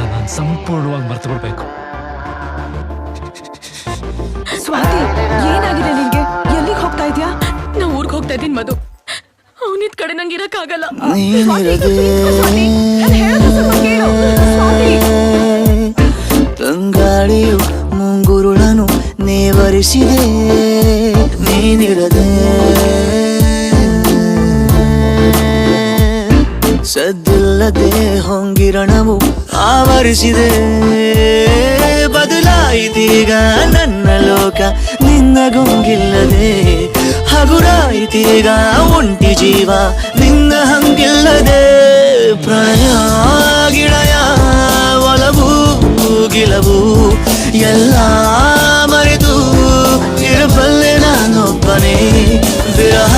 ನಾನು ಸಂಪೂರ್ಣವಾಗಿ ಮರ್ತು ಬಿಡ್ಬೇಕು. ಸ್ವಾತಿ, ಏನಾಗಿದೆ ನಿನ್ಗೆ? ಎಲ್ಲಿಗೆ ಹೋಗ್ತಾ ಇದ್ಯಾ? ನಾ ಊರ್ಗ್ ಹೋಗ್ತಾ ಇದ್ದೀನಿ ಮಧು. ಅವನಿದ್ ಕಡೆ ನಂಗೆ ಇರಕ್ಕಾಗಲ್ಲ. ತಂಗಾಳಿಯು ಮುಂಗುರುಳನು ನೇವರಿಸಿದೆ, ನೀನಿರದೆ ಸದ್ದಿಲ್ಲದೆ ಹೊಂಗಿರಣವು ಆವರಿಸಿದೆ. ಬದಲಾಯಿತೀಗ ನನ್ನ ಲೋಕ ನಿನ್ನ ಗೊಂಗಿಲ್ಲದೆ, ಹಗುರಾಯಿತೀಗ ಒಂಟಿ ಜೀವ ನಿನ್ನ ಹಂಗಿಲ್ಲದೆ. ಪ್ರಣಯ ಗಿಳಯ ಒಲವು ಗಿಲವು ಎಲ್ಲ ಮರೆತು ಇರಬಲ್ಲೆ ನಾನೊಬ್ಬನೇ. ವಿರಹ